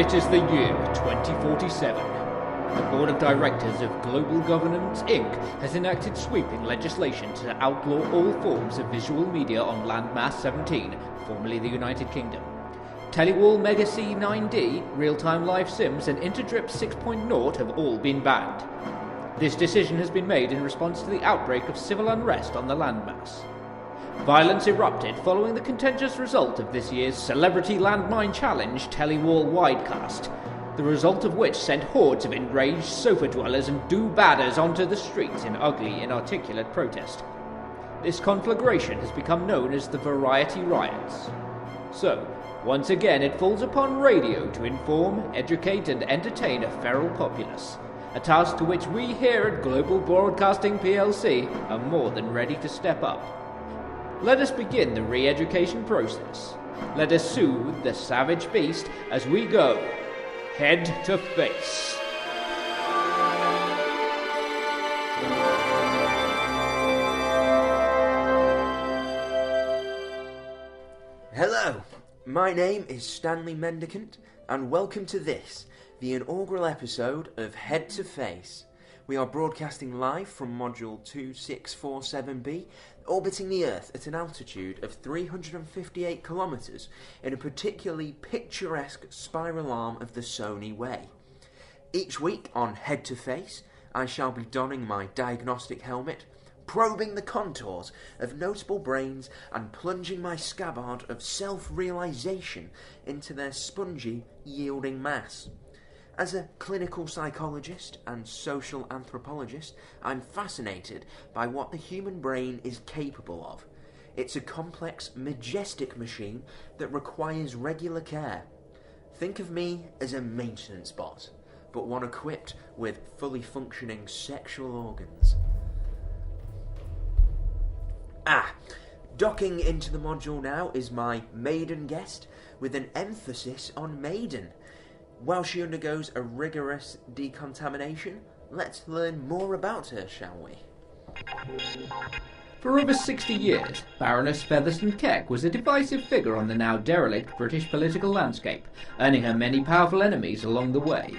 It is the year 2047. The Board of Directors of Global Governance Inc. has enacted sweeping legislation to outlaw all forms of visual media on Landmass 17, formerly the United Kingdom. Telewall Mega C 9D, real-time live sims and Interdrip 6.0 have all been banned. This decision has been made in response to the outbreak of civil unrest on the landmass. Violence erupted following the contentious result of this year's Celebrity Landmine Challenge Telewall Widecast, the result of which sent hordes of enraged sofa dwellers and do-badders onto the streets in ugly, inarticulate protest. This conflagration has become known as the Variety Riots. So, once again it falls upon radio to inform, educate and entertain a feral populace, a task to which we here at Global Broadcasting plc are more than ready to step up. Let us begin the re-education process. Let us soothe the savage beast as we go head to face. Hello, my name is Stanley Mendicant, and welcome to this, the inaugural episode of Head to Face. We are broadcasting live from Module 2647B, orbiting the Earth at an altitude of 358 kilometres in a particularly picturesque spiral arm of the Sony Way. Each week on Head to Face, I shall be donning my diagnostic helmet, probing the contours of notable brains and plunging my scabbard of self-realisation into their spongy, yielding mass. As a clinical psychologist and social anthropologist, I'm fascinated by what the human brain is capable of. It's a complex, majestic machine that requires regular care. Think of me as a maintenance bot, but one equipped with fully functioning sexual organs. Docking into the module now is my maiden guest, with an emphasis on maiden. While she undergoes a rigorous decontamination, let's learn more about her, shall we? For over 60 years, Baroness Featherstone-Kheck was a divisive figure on the now derelict British political landscape, earning her many powerful enemies along the way.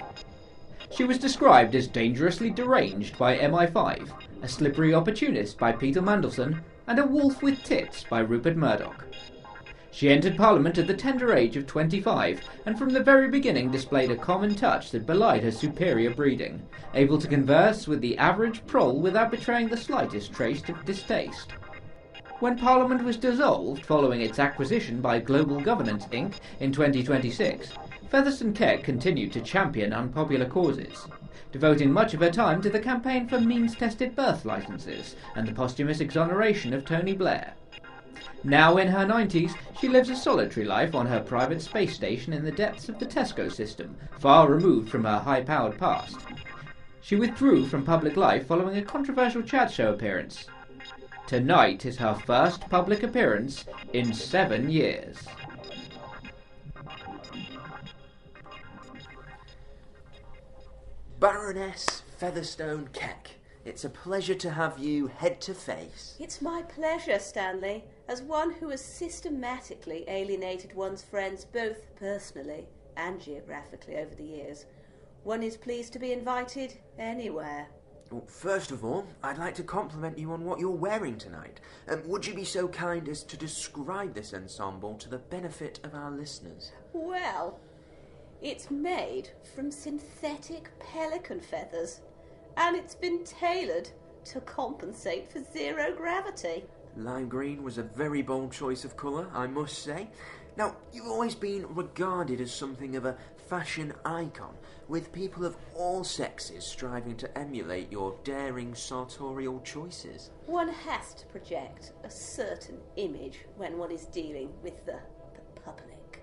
She was described as dangerously deranged by MI5, a slippery opportunist by Peter Mandelson, and a wolf with tits by Rupert Murdoch. She entered Parliament at the tender age of 25, and from the very beginning displayed a common touch that belied her superior breeding, able to converse with the average prole without betraying the slightest trace of distaste. When Parliament was dissolved following its acquisition by Global Governance Inc. in 2026, Featherstone-Kheck continued to champion unpopular causes, devoting much of her time to the campaign for means-tested birth licenses and the posthumous exoneration of Tony Blair. Now in her 90s, she lives a solitary life on her private space station in the depths of the Tesco system, far removed from her high-powered past. She withdrew from public life following a controversial chat show appearance. Tonight is her first public appearance in 7 years. Baroness Featherstone-Kheck, it's a pleasure to have you head to face. It's my pleasure, Stanley, as one who has systematically alienated one's friends both personally and geographically over the years. One is pleased to be invited anywhere. Well, first of all, I'd like to compliment you on what you're wearing tonight. Would you be so kind as to describe this ensemble to the benefit of our listeners? Well, it's made from synthetic pelican feathers, and it's been tailored to compensate for zero gravity. Lime green was a very bold choice of colour, I must say. Now, you've always been regarded as something of a fashion icon, with people of all sexes striving to emulate your daring sartorial choices. One has to project a certain image when one is dealing with the public.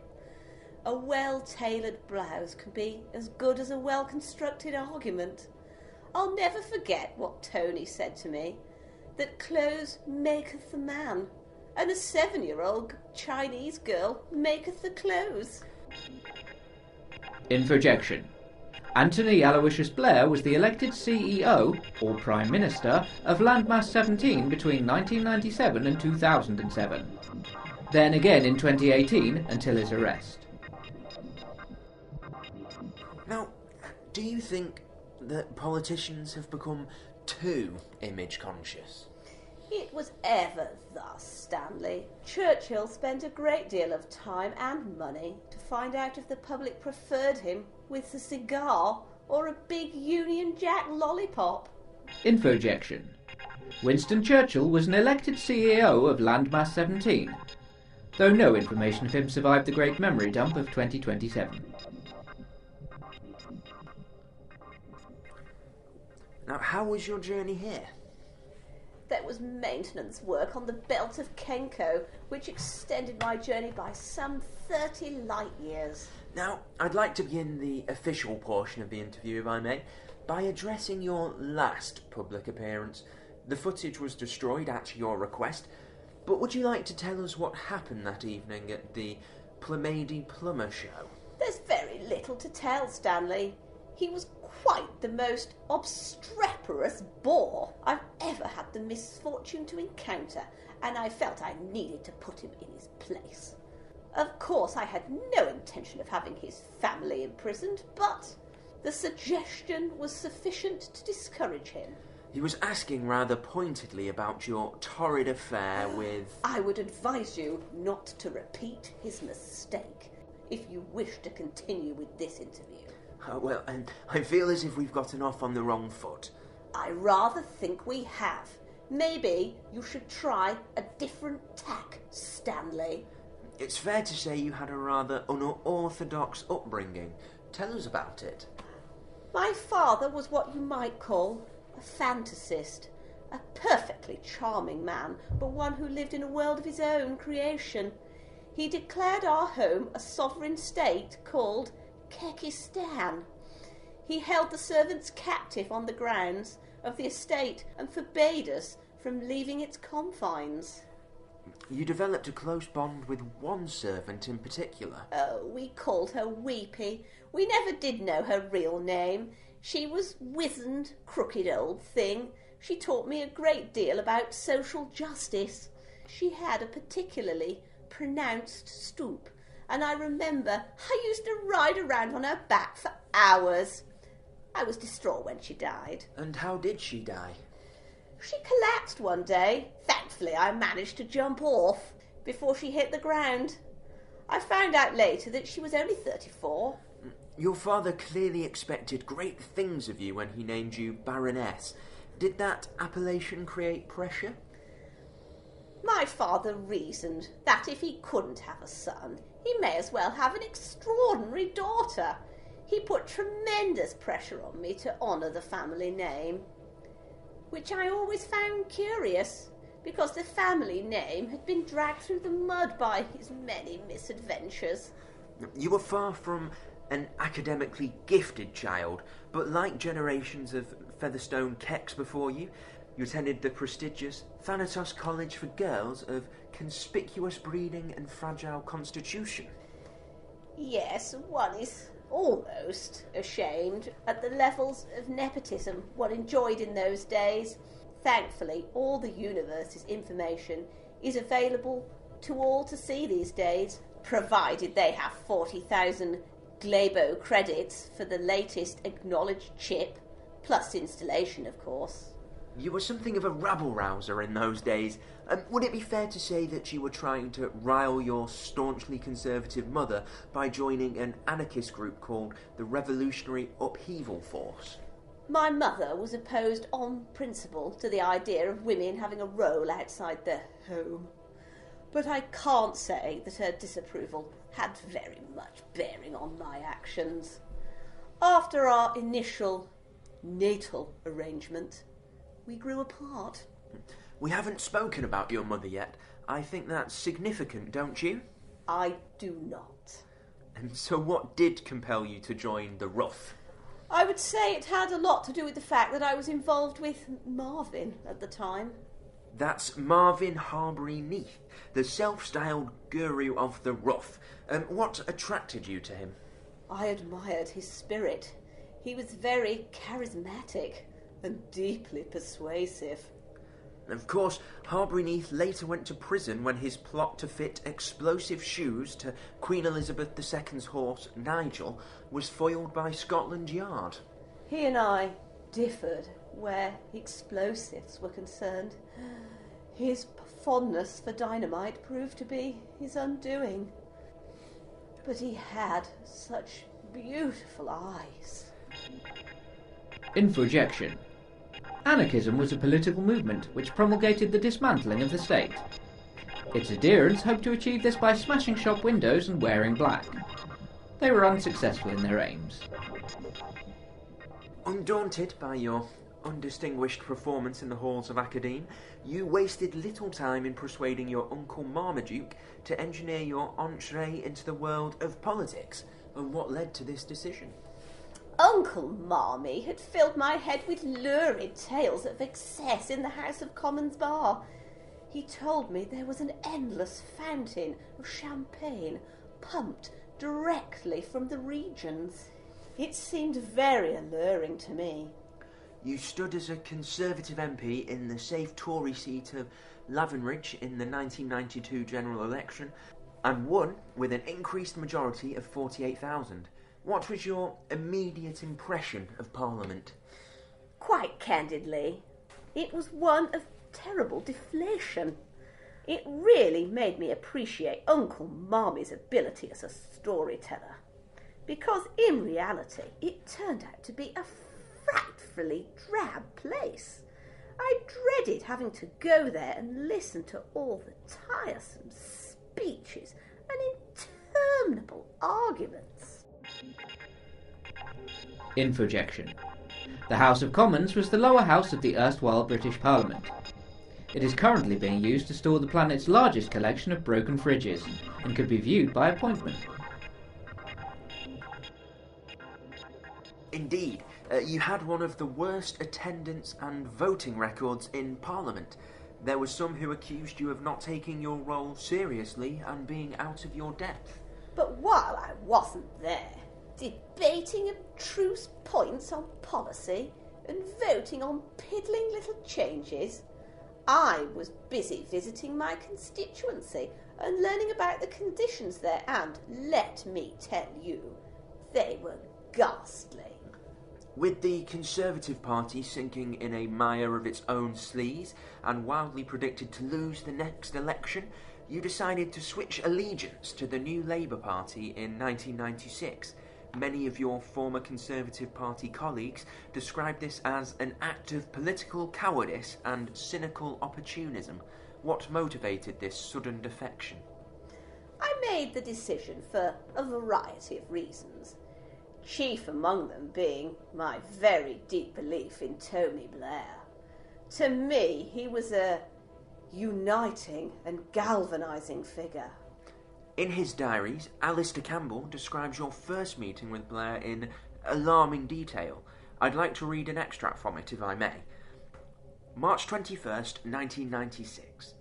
A well-tailored blouse can be as good as a well-constructed argument. I'll never forget what Tony said to me, that clothes maketh the man, and a 7-year-old Chinese girl maketh the clothes. Introjection. Anthony Aloysius Blair was the elected CEO, or Prime Minister, of Landmass 17 between 1997 and 2007. Then again in 2018 until his arrest. Do you think that politicians have become too image conscious? It was ever thus, Stanley. Churchill spent a great deal of time and money to find out if the public preferred him with a cigar or a big Union Jack lollipop. Infojection. Winston Churchill was an elected CEO of Landmass 17, though no information of him survived the Great Memory Dump of 2027. Now, how was your journey here? There was maintenance work on the belt of Kenko, which extended my journey by some 30 light years. Now, I'd like to begin the official portion of the interview, if I may, by addressing your last public appearance. The footage was destroyed at your request, but would you like to tell us what happened that evening at the Plamady Plumber show? There's very little to tell, Stanley. He was quite the most obstreperous bore I've ever had the misfortune to encounter, and I felt I needed to put him in his place. Of course, I had no intention of having his family imprisoned, but the suggestion was sufficient to discourage him. He was asking rather pointedly about your torrid affair with... I would advise you not to repeat his mistake if you wish to continue with this interview. Oh, well, and I feel as if we've gotten off on the wrong foot. I rather think we have. Maybe you should try a different tack, Stanley. It's fair to say you had a rather unorthodox upbringing. Tell us about it. My father was what you might call a fantasist, a perfectly charming man, but one who lived in a world of his own creation. He declared our home a sovereign state called Kekistan. He held the servants captive on the grounds of the estate and forbade us from leaving its confines. You developed a close bond with one servant in particular. Oh, we called her Weepy. We never did know her real name. She was wizened, crooked old thing. She taught me a great deal about social justice. She had a particularly pronounced stoop, and I remember I used to ride around on her back for hours. I was distraught when she died. And how did she die? She collapsed one day. Thankfully, I managed to jump off before she hit the ground. I found out later that she was only 34. Your father clearly expected great things of you when he named you Baroness. Did that appellation create pressure? My father reasoned that if he couldn't have a son, he may as well have an extraordinary daughter. He put tremendous pressure on me to honour the family name, which I always found curious, because the family name had been dragged through the mud by his many misadventures. You were far from an academically gifted child, but like generations of Featherstone-Kheck before you, you attended the prestigious Thanatos College for Girls of conspicuous breeding and fragile constitution. Yes, one is almost ashamed at the levels of nepotism one enjoyed in those days. Thankfully, all the universe's information is available to all to see these days, provided they have 40,000 Glabo credits for the latest acknowledged chip, plus installation, of course. You were something of a rabble-rouser in those days. Would it be fair to say that you were trying to rile your staunchly conservative mother by joining an anarchist group called the Revolutionary Upheaval Force? My mother was opposed on principle to the idea of women having a role outside their home, but I can't say that her disapproval had very much bearing on my actions. After our initial natal arrangement, we grew apart. We haven't spoken about your mother yet. I think that's significant, don't you? I do not. And so what did compel you to join the RUF? I would say it had a lot to do with the fact that I was involved with Marvin at the time. That's Marvin Harbury-Neath, the self-styled guru of the RUF. What attracted you to him? I admired his spirit. He was very charismatic and deeply persuasive. Of course, Harbury-Neath later went to prison when his plot to fit explosive shoes to Queen Elizabeth II's horse, Nigel, was foiled by Scotland Yard. He and I differed where explosives were concerned. His fondness for dynamite proved to be his undoing. But he had such beautiful eyes. Infojection. Anarchism was a political movement which promulgated the dismantling of the state. Its adherents hoped to achieve this by smashing shop windows and wearing black. They were unsuccessful in their aims. Undaunted by your undistinguished performance in the halls of Academe, you wasted little time in persuading your Uncle Marmaduke to engineer your entree into the world of politics. And what led to this decision? Uncle Marmee had filled my head with lurid tales of excess in the House of Commons bar. He told me there was an endless fountain of champagne pumped directly from the regions. It seemed very alluring to me. You stood as a Conservative MP in the safe Tory seat of Lavenridge in the 1992 general election and won with an increased majority of 48,000. What was your immediate impression of Parliament? Quite candidly, it was one of terrible deflation. It really made me appreciate Uncle Marmee's ability as a storyteller, because in reality it turned out to be a frightfully drab place. I dreaded having to go there and listen to all the tiresome speeches and interminable arguments. Infojection. The House of Commons was the lower house of the erstwhile British Parliament. It is currently being used to store the planet's largest collection of broken fridges and could be viewed by appointment. Indeed, you had one of the worst attendance and voting records in Parliament. There were some who accused you of not taking your role seriously and being out of your depth. But while I wasn't there, debating abstruse points on policy and voting on piddling little changes, I was busy visiting my constituency and learning about the conditions there, and let me tell you, they were ghastly. With the Conservative Party sinking in a mire of its own sleaze and wildly predicted to lose the next election, you decided to switch allegiance to the new Labour Party in 1996. Many of your former Conservative Party colleagues described this as an act of political cowardice and cynical opportunism. What motivated this sudden defection? I made the decision for a variety of reasons, chief among them being my very deep belief in Tony Blair. To me, he was a uniting and galvanising figure. In his diaries, Alistair Campbell describes your first meeting with Blair in alarming detail. I'd like to read an extract from it, if I may. March 21st, 1996.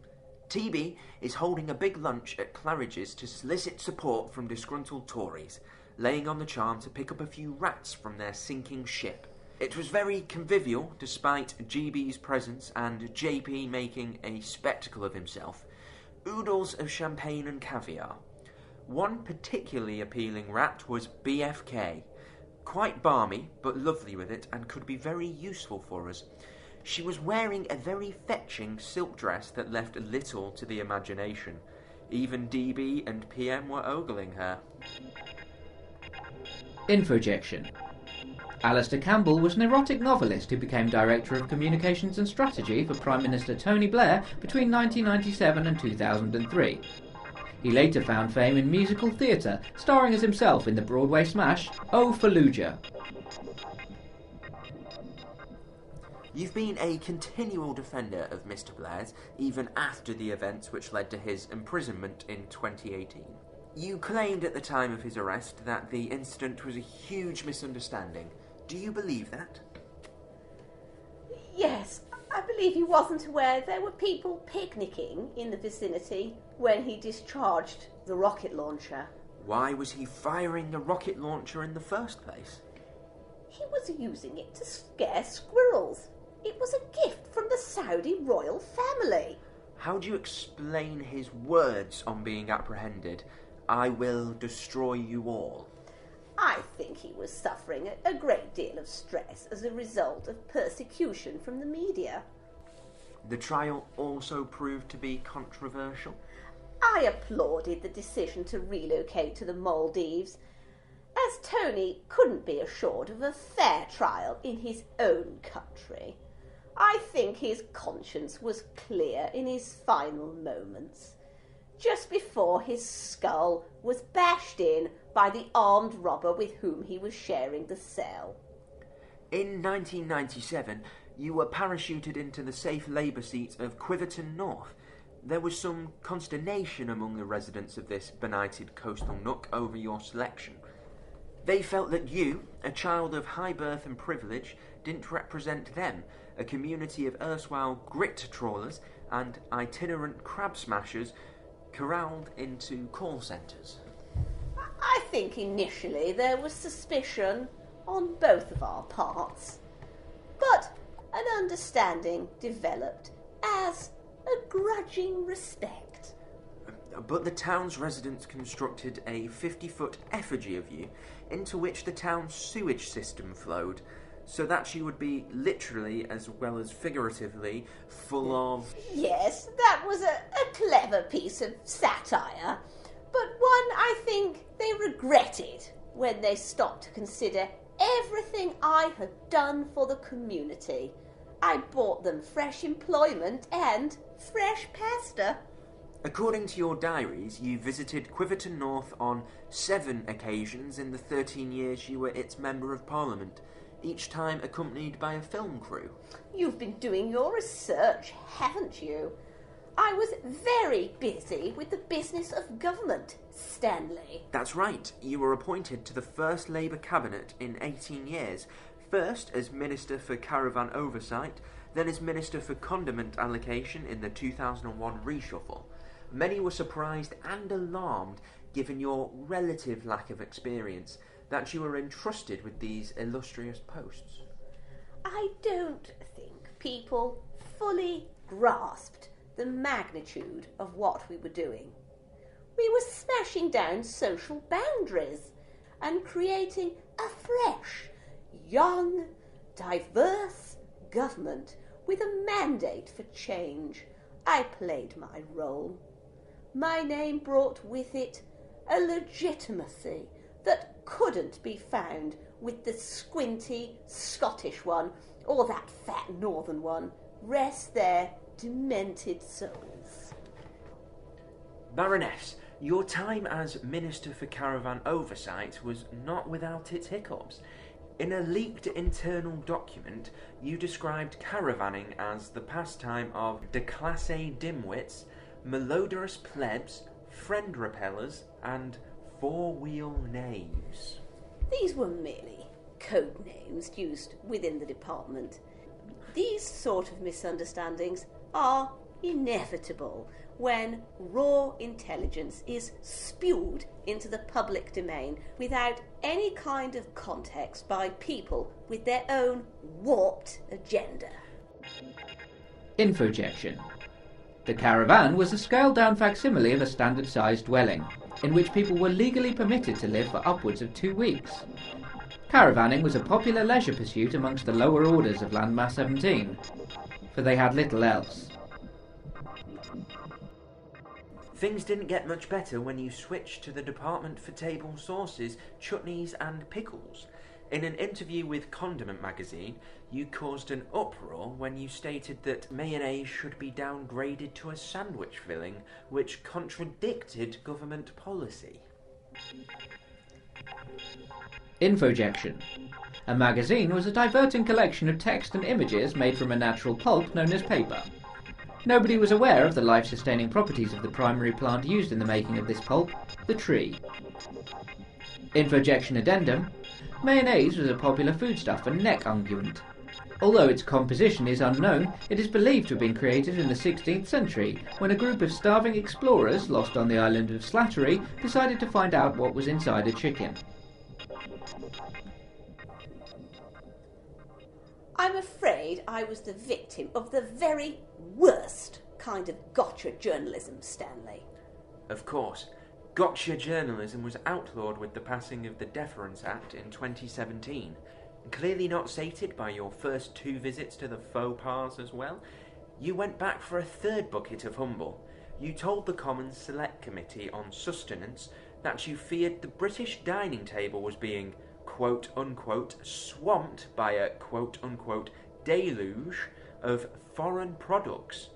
TB is holding a big lunch at Claridge's to solicit support from disgruntled Tories, laying on the charm to pick up a few rats from their sinking ship. It was very convivial, despite GB's presence and JP making a spectacle of himself. Oodles of champagne and caviar. One particularly appealing rat was BFK. Quite balmy, but lovely with it, and could be very useful for us. She was wearing a very fetching silk dress that left little to the imagination. Even DB and PM were ogling her. Infojection. Alistair Campbell was an erotic novelist who became Director of Communications and Strategy for Prime Minister Tony Blair between 1997 and 2003. He later found fame in musical theatre, starring as himself in the Broadway smash Oh Fallujah. You've been a continual defender of Mr. Blair's, even after the events which led to his imprisonment in 2018. You claimed at the time of his arrest that the incident was a huge misunderstanding. Do you believe that? Yes, I believe he wasn't aware there were people picnicking in the vicinity when he discharged the rocket launcher. Why was he firing a rocket launcher in the first place? He was using it to scare squirrels. It was a gift from the Saudi royal family. How do you explain his words on being apprehended? I will destroy you all. I think he was suffering a great deal of stress as a result of persecution from the media. The trial also proved to be controversial. I applauded the decision to relocate to the Maldives, as Tony couldn't be assured of a fair trial in his own country. I think his conscience was clear in his final moments, just before his skull was bashed in by the armed robber with whom he was sharing the cell. In 1997, you were parachuted into the safe Labour seat of Quiverton North. There was some consternation among the residents of this benighted coastal nook over your selection. They felt that you, a child of high birth and privilege, didn't represent them, a community of erstwhile grit trawlers and itinerant crab smashers corralled into call centres. I think initially there was suspicion on both of our parts, but an understanding developed as a grudging respect. But the town's residents constructed a 50-foot effigy of you into which the town's sewage system flowed, so that you would be literally as well as figuratively full of... Yes, that was a clever piece of satire, but one I think they regretted when they stopped to consider everything I had done for the community. I bought them fresh employment and fresh pasta. According to your diaries, you visited Quiverton North on 7 occasions in the 13 years you were its Member of Parliament, each time accompanied by a film crew. You've been doing your research, haven't you? I was very busy with the business of government, Stanley. That's right. You were appointed to the first Labour cabinet in 18 years, first as Minister for Caravan Oversight, then as Minister for Condiment Allocation in the 2001 reshuffle. Many were surprised and alarmed, given your relative lack of experience, that you were entrusted with these illustrious posts. I don't think people fully grasped the magnitude of what we were doing. We were smashing down social boundaries and creating a fresh, young, diverse government with a mandate for change. I played my role. My name brought with it a legitimacy that couldn't be found with the squinty Scottish one or that fat northern one. Rest their demented souls. Baroness, your time as Minister for Caravan Oversight was not without its hiccups. In a leaked internal document, you described caravanning as the pastime of déclassé dimwits, malodorous plebs, friend repellers, and four-wheel knaves. These were merely code names used within the department. These sort of misunderstandings are inevitable when raw intelligence is spewed into the public domain without any kind of context by people with their own warped agenda. Infojection. The caravan was a scaled-down facsimile of a standard-sized dwelling, in which people were legally permitted to live for upwards of 2 weeks. Caravanning was a popular leisure pursuit amongst the lower orders of Landmass 17, for they had little else. Things didn't get much better when you switched to the Department for Table Sauces, Chutneys and Pickles. In an interview with Condiment magazine, you caused an uproar when you stated that mayonnaise should be downgraded to a sandwich filling, which contradicted government policy. Infojection. A magazine was a diverting collection of text and images made from a natural pulp known as paper. Nobody was aware of the life-sustaining properties of the primary plant used in the making of this pulp, the tree. Infojection addendum. Mayonnaise was a popular foodstuff and neck unguent. Although its composition is unknown, it is believed to have been created in the 16th century, when a group of starving explorers lost on the island of Slattery decided to find out what was inside a chicken. I'm afraid I was the victim of the very worst kind of gotcha journalism, Stanley. Of course, gotcha journalism was outlawed with the passing of the Deference Act in 2017. Clearly not sated by your first 2 visits to the faux pas as well, you went back for a 3rd bucket of humble. You told the Commons Select Committee on Sustenance that you feared the British dining table was being quote-unquote swamped by a quote-unquote deluge of foreign products,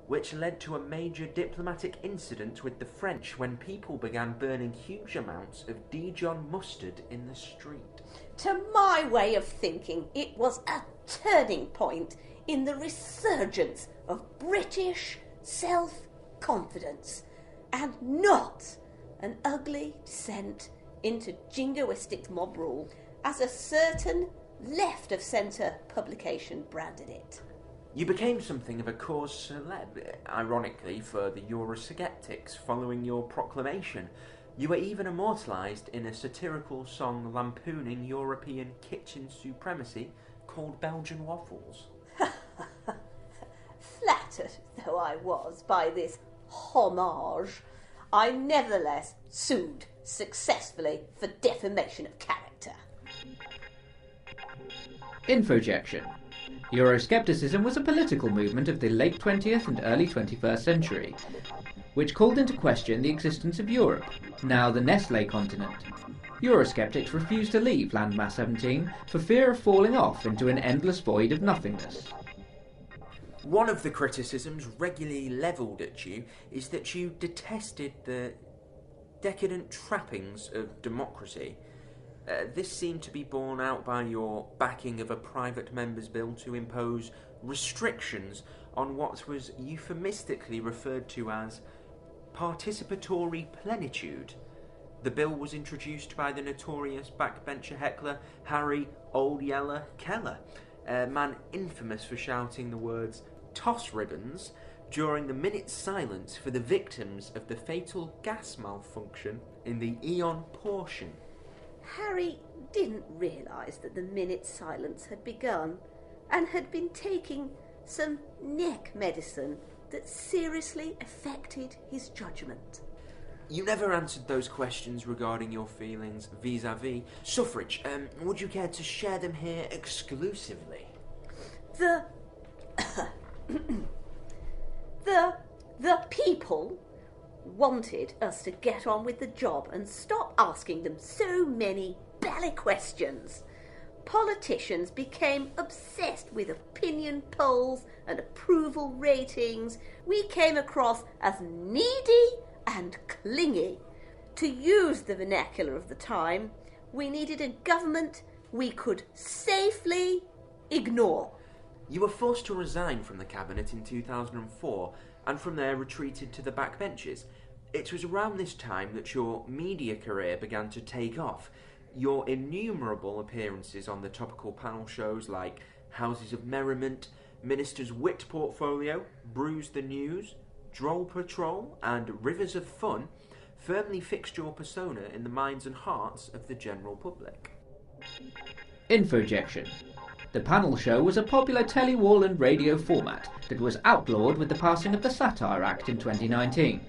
which led to a major diplomatic incident with the French when people began burning huge amounts of Dijon mustard in the street. To my way of thinking, it was a turning point in the resurgence of British self-confidence, and not an ugly descent into jingoistic mob rule, as a certain left-of-centre publication branded it. You became something of a cause celeb, ironically, for the Eurosceptics following your proclamation. You were even immortalised in a satirical song lampooning European kitchen supremacy called Belgian Waffles. Flattered though I was by this homage, I nevertheless sued successfully for defamation of character. Infojection. Euroscepticism was a political movement of the late 20th and early 21st century, which called into question the existence of Europe, now the Nestlé continent. Eurosceptics refused to leave Landmass 17 for fear of falling off into an endless void of nothingness. One of the criticisms regularly levelled at you is that you detested the decadent trappings of democracy. This seemed to be borne out by your backing of a private member's bill to impose restrictions on what was euphemistically referred to as participatory plenitude. The bill was introduced by the notorious backbencher heckler Harry Old Yeller Keller, a man infamous for shouting the words "toss ribbons" during the minute's silence for the victims of the fatal gas malfunction in the Eon portion. Harry didn't realise that the minute's silence had begun and had been taking some neck medicine that seriously affected his judgment. You never answered those questions regarding your feelings vis-à-vis suffrage. Would you care to share them here exclusively? The people wanted us to get on with the job and stop asking them so many bally questions. Politicians became obsessed with opinion polls and approval ratings. We came across as needy and clingy. To use the vernacular of the time, we needed a government we could safely ignore. You were forced to resign from the cabinet in 2004 and from there retreated to the backbenches. It was around this time that your media career began to take off. Your innumerable appearances on the topical panel shows like Houses of Merriment, Minister's Wit Portfolio, Bruise the News, Droll Patrol and Rivers of Fun firmly fixed your persona in the minds and hearts of the general public. Infojection. The panel show was a popular telewall and radio format that was outlawed with the passing of the Satire Act in 2019.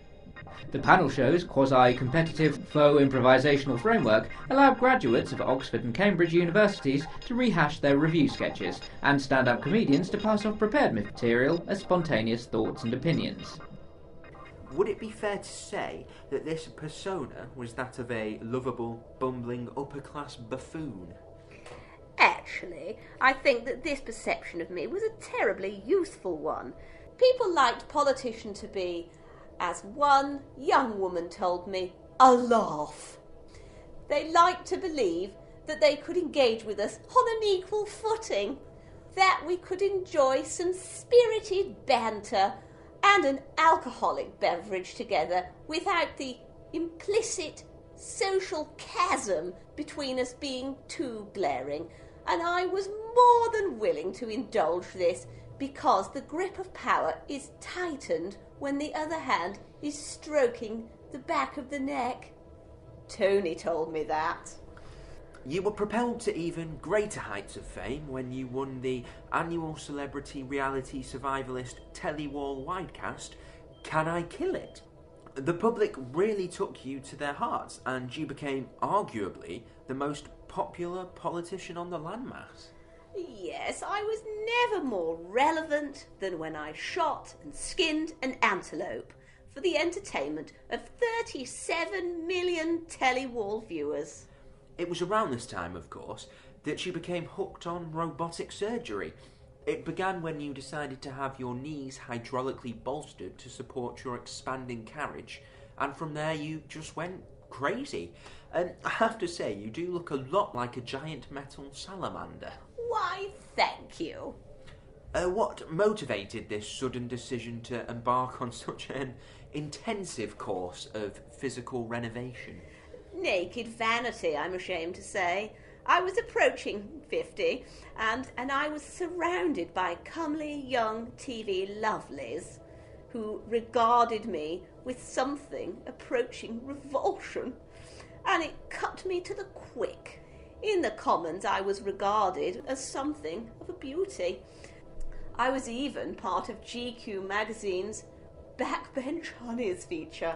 The panel show's quasi-competitive faux improvisational framework allowed graduates of Oxford and Cambridge universities to rehash their review sketches and stand-up comedians to pass off prepared material as spontaneous thoughts and opinions. Would it be fair to say that this persona was that of a lovable, bumbling, upper-class buffoon? Actually, I think that this perception of me was a terribly useful one. People liked politicians to be, as one young woman told me, a laugh. They liked to believe that they could engage with us on an equal footing, that we could enjoy some spirited banter and an alcoholic beverage together without the implicit social chasm between us being too glaring. And I was more than willing to indulge this because the grip of power is tightened when the other hand is stroking the back of the neck. Tony told me that. You were propelled to even greater heights of fame when you won the annual celebrity reality survivalist telewall widecast, Can I Kill It? The public really took you to their hearts, and you became arguably the most popular politician on the landmass. Yes, I was never more relevant than when I shot and skinned an antelope for the entertainment of 37 million telewall viewers. It was around this time, of course, that you became hooked on robotic surgery. It began when you decided to have your knees hydraulically bolstered to support your expanding carriage, and from there you just went crazy. And I have to say, you do look a lot like a giant metal salamander. Why, thank you. What motivated this sudden decision to embark on such an intensive course of physical renovation? Naked vanity, I'm ashamed to say. I was approaching 50, and I was surrounded by comely young TV lovelies who regarded me with something approaching revulsion, and it cut me to the quick. In the Commons, I was regarded as something of a beauty. I was even part of GQ magazine's Backbench Honeys feature.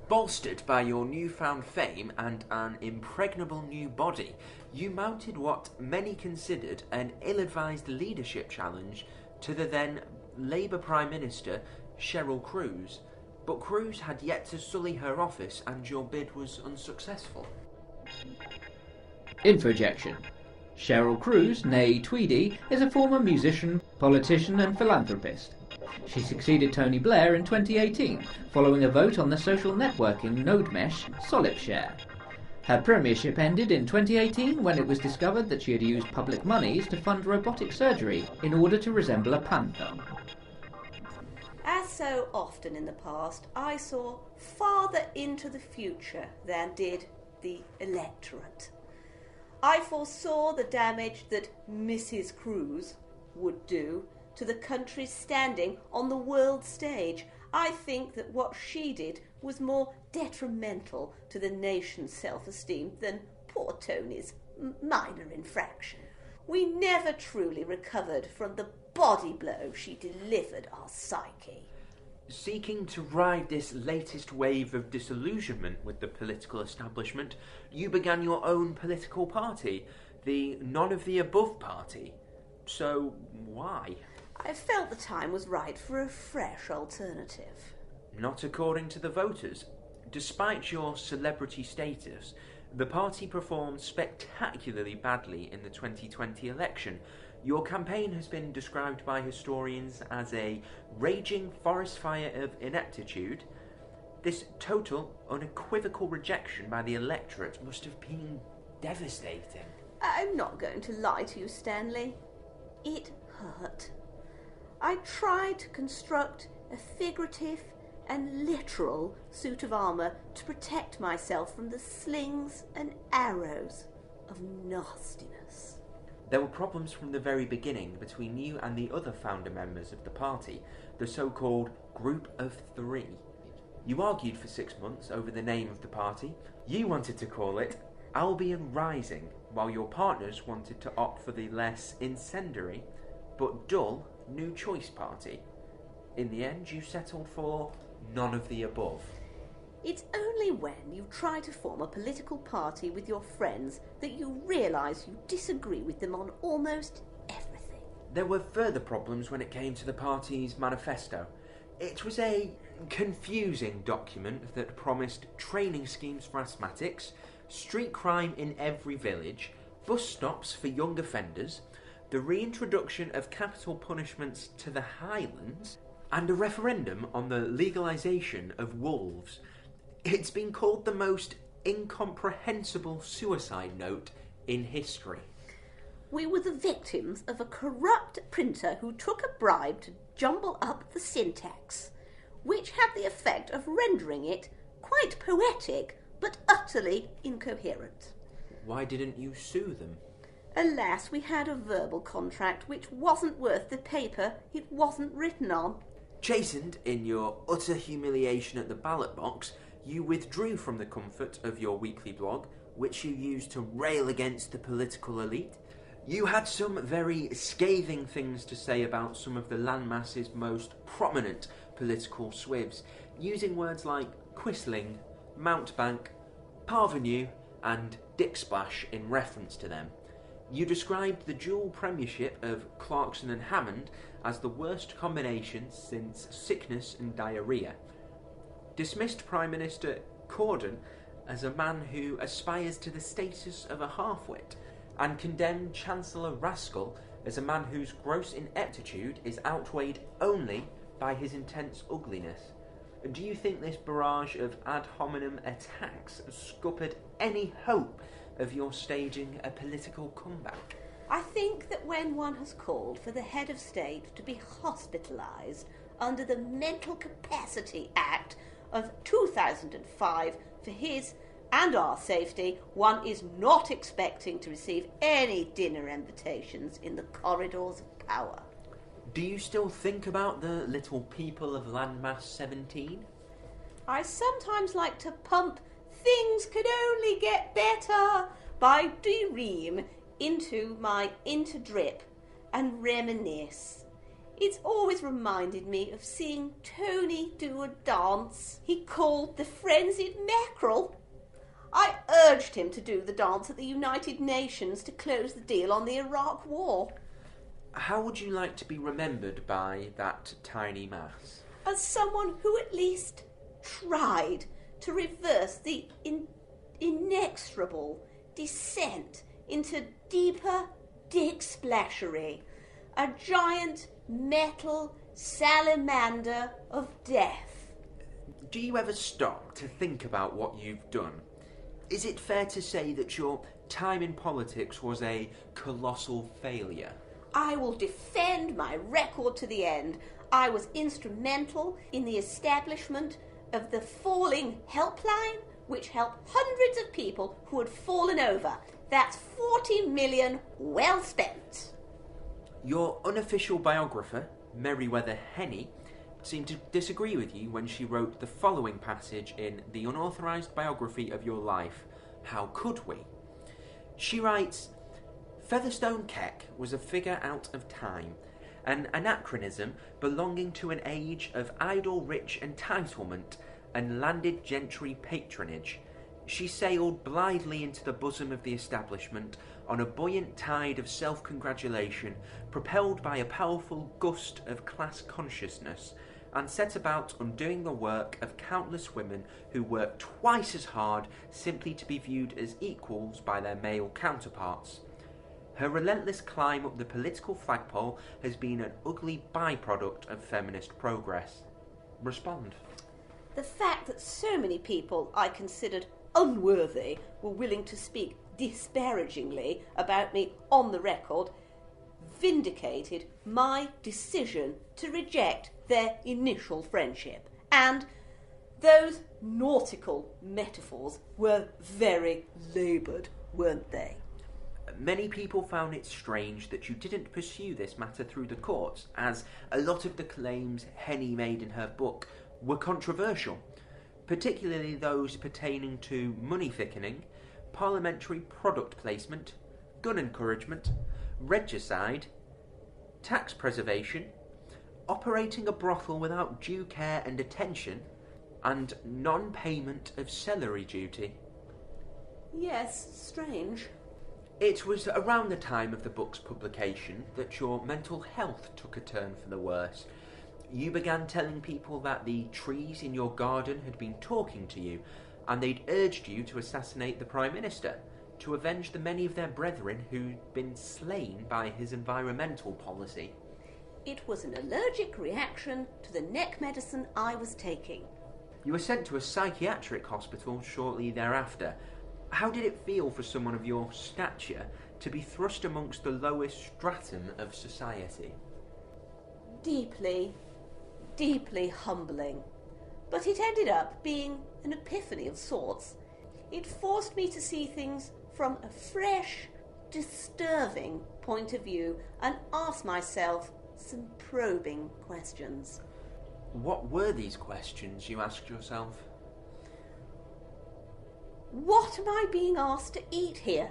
Bolstered by your newfound fame and an impregnable new body, you mounted what many considered an ill-advised leadership challenge to the then Labour Prime Minister, Cheryl Cruz. But Cruz had yet to sully her office, and your bid was unsuccessful. Infojection. Cheryl Cruz, née Tweedy, is a former musician, politician and philanthropist. She succeeded Tony Blair in 2018, following a vote on the social networking node mesh SolipShare. Her premiership ended in 2018 when it was discovered that she had used public monies to fund robotic surgery in order to resemble a panther. As so often in the past, I saw farther into the future than did the electorate. I foresaw the damage that Mrs. Cruz would do to the country's standing on the world stage. I think that what she did was more detrimental to the nation's self-esteem than poor Tony's minor infraction. We never truly recovered from the body blow she delivered our psyche. Seeking to ride this latest wave of disillusionment with the political establishment, you began your own political party, the None of the Above Party. So, why? I felt the time was right for a fresh alternative. Not according to the voters. Despite your celebrity status, the party performed spectacularly badly in the 2020 election. Your campaign has been described by historians as a raging forest fire of ineptitude. This total, unequivocal rejection by the electorate must have been devastating. I'm not going to lie to you, Stanley. It hurt. I tried to construct a figurative and literal suit of armour to protect myself from the slings and arrows of nastiness. There were problems from the very beginning between you and the other founder members of the party, the so-called Group of Three. You argued for 6 months over the name of the party. You wanted to call it Albion Rising, while your partners wanted to opt for the less incendiary but dull New Choice Party. In the end, you settled for None of the Above. It's only when you try to form a political party with your friends that you realise you disagree with them on almost everything. There were further problems when it came to the party's manifesto. It was a confusing document that promised training schemes for asthmatics, street crime in every village, bus stops for young offenders, the reintroduction of capital punishments to the Highlands, and a referendum on the legalisation of wolves. It's been called the most incomprehensible suicide note in history. We were the victims of a corrupt printer who took a bribe to jumble up the syntax, which had the effect of rendering it quite poetic but utterly incoherent. Why didn't you sue them? Alas, we had a verbal contract which wasn't worth the paper it wasn't written on. Chastened in your utter humiliation at the ballot box, you withdrew from the comfort of your weekly blog, which you used to rail against the political elite. You had some very scathing things to say about some of the landmass's most prominent political swivs, using words like quisling, mountebank, parvenu, and dicksplash in reference to them. You described the dual premiership of Clarkson and Hammond as the worst combination since sickness and diarrhoea. Dismissed Prime Minister Corden as a man who aspires to the status of a half-wit, and condemned Chancellor Rascal as a man whose gross ineptitude is outweighed only by his intense ugliness. Do you think this barrage of ad hominem attacks scuppered any hope of your staging a political comeback? I think that when one has called for the head of state to be hospitalised under the Mental Capacity Act of 2005 for his and our safety, one is not expecting to receive any dinner invitations in the corridors of power. Do you still think about the little people of landmass 17? I sometimes like to pump "things could only get better" by De Ream into my interdrip and reminisce. It's always reminded me of seeing Tony do a dance he called the Frenzied Mackerel. I urged him to do the dance at the United Nations to close the deal on the Iraq War. How would you like to be remembered by that tiny mass? As someone who at least tried to reverse the inexorable descent into deeper dick-splashery, a giant metal salamander of death. Do you ever stop to think about what you've done? Is it fair to say that your time in politics was a colossal failure? I will defend my record to the end. I was instrumental in the establishment of the Falling Helpline, which helped hundreds of people who had fallen over. That's 40 million well spent. Your unofficial biographer, Meriwether Henny, seemed to disagree with you when she wrote the following passage in The Unauthorised Biography of Your Life, How Could We? She writes, Featherstone-Kheck was a figure out of time, an anachronism belonging to an age of idle rich entitlement and landed gentry patronage. She sailed blithely into the bosom of the establishment on a buoyant tide of self-congratulation, propelled by a powerful gust of class consciousness, and set about undoing the work of countless women who worked twice as hard simply to be viewed as equals by their male counterparts. Her relentless climb up the political flagpole has been an ugly byproduct of feminist progress. Respond. The fact that so many people I considered unworthy were willing to speak disparagingly about me on the record vindicated my decision to reject their initial friendship. And those nautical metaphors were very laboured, weren't they? Many people found it strange that you didn't pursue this matter through the courts, as a lot of the claims Henny made in her book were controversial, particularly those pertaining to money thickening, parliamentary product placement, gun encouragement, regicide, tax preservation, operating a brothel without due care and attention, and non-payment of celery duty. Yes, strange. It was around the time of the book's publication that your mental health took a turn for the worse. You began telling people that the trees in your garden had been talking to you, and they'd urged you to assassinate the Prime Minister, to avenge the many of their brethren who'd been slain by his environmental policy. It was an allergic reaction to the neck medicine I was taking. You were sent to a psychiatric hospital shortly thereafter. How did it feel for someone of your stature to be thrust amongst the lowest stratum of society? Deeply, deeply humbling. But it ended up being an epiphany of sorts. It forced me to see things from a fresh, disturbing point of view and ask myself some probing questions. What were these questions you asked yourself? What am I being asked to eat here?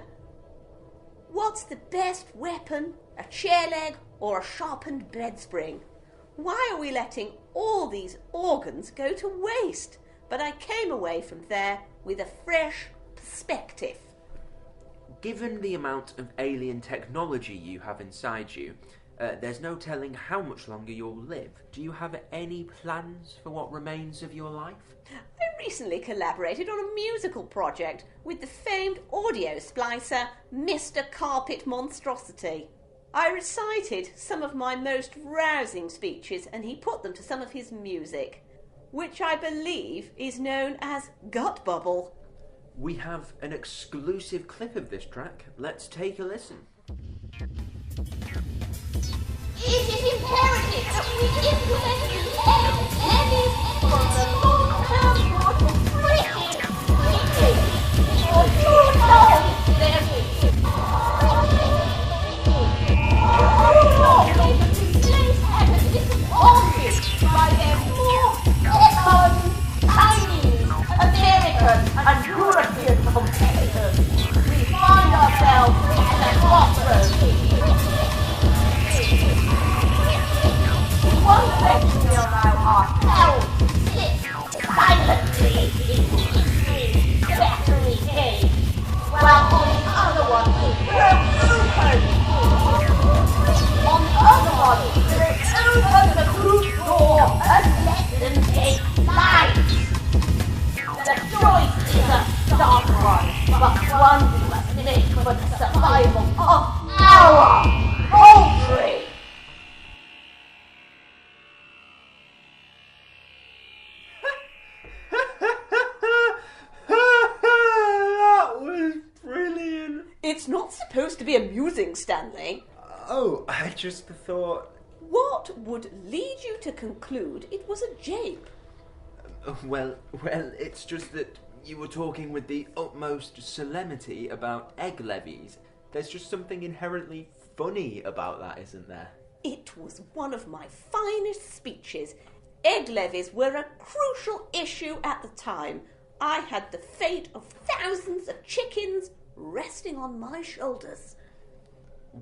What's the best weapon? A chair leg or a sharpened bed spring? Why are we letting all these organs go to waste? But I came away from there with a fresh perspective. Given the amount of alien technology you have inside you, there's no telling how much longer you'll live. Do you have any plans for what remains of your life? I recently collaborated on a musical project with the famed audio splicer, Mr. Carpet Monstrosity. I recited some of my most rousing speeches and he put them to some of his music, which I believe is known as Gut Bubble. We have an exclusive clip of this track. Let's take a listen. It is imperative that we implement the levies from the long-term course of British or too long levies. Too long they have been placed at a disadvantage by their more Chinese, American and European competitors. We find ourselves at a crossroads. One direction we allow ourselves to sit silently in history's battery cage, while on the other one we're open. On the other one we're open the group door and let them take flight. The choice is a stark one, but one we must make for the survival of our poultry. It's not supposed to be amusing, Stanley. Oh, I just thought... What would lead you to conclude it was a jape? Well, it's just that you were talking with the utmost solemnity about egg levies. There's just something inherently funny about that, isn't there? It was one of my finest speeches. Egg levies were a crucial issue at the time. I had the fate of thousands of chickens resting on my shoulders.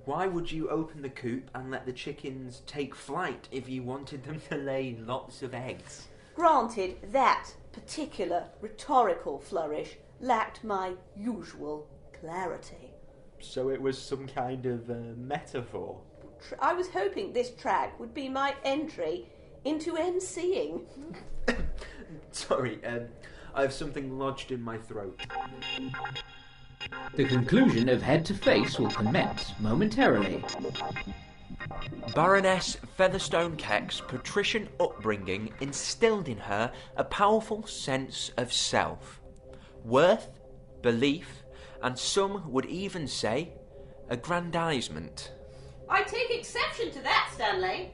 Why would you open the coop and let the chickens take flight if you wanted them to lay lots of eggs? Granted, that particular rhetorical flourish lacked my usual clarity. So it was some kind of metaphor? I was hoping this track would be my entry into MCing. Sorry, I have something lodged in my throat. The conclusion of Head to Face will commence momentarily. Baroness Featherstone-Kheck's patrician upbringing instilled in her a powerful sense of self, worth, belief, and some would even say aggrandizement. I take exception to that, Stanley.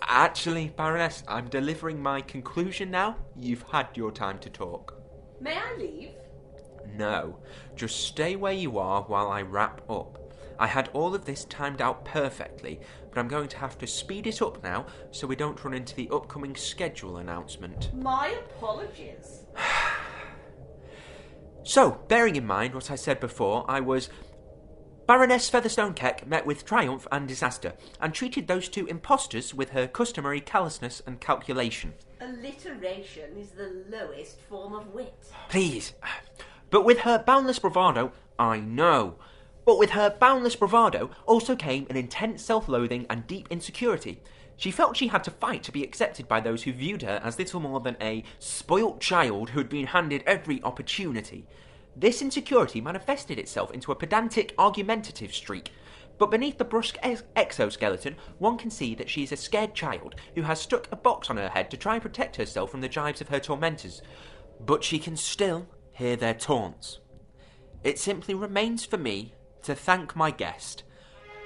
Actually, Baroness, I'm delivering my conclusion now. You've had your time to talk. May I leave? No, just stay where you are while I wrap up. I had all of this timed out perfectly, but I'm going to have to speed it up now so we don't run into the upcoming schedule announcement. My apologies. So, bearing in mind what I said before, I was... Baroness Featherstone-Kheck met with triumph and disaster, and treated those two impostors with her customary callousness and calculation. Alliteration is the lowest form of wit. Please. But with her boundless bravado, I know. But with her boundless bravado also came an intense self-loathing and deep insecurity. She felt she had to fight to be accepted by those who viewed her as little more than a spoilt child who had been handed every opportunity. This insecurity manifested itself into a pedantic, argumentative streak. But beneath the brusque exoskeleton, one can see that she is a scared child who has stuck a box on her head to try and protect herself from the jibes of her tormentors. But she can still hear their taunts. It simply remains for me to thank my guest,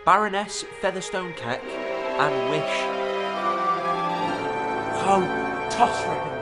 Baroness Featherstone-Kheck, and wish... Oh, toss-ribbon!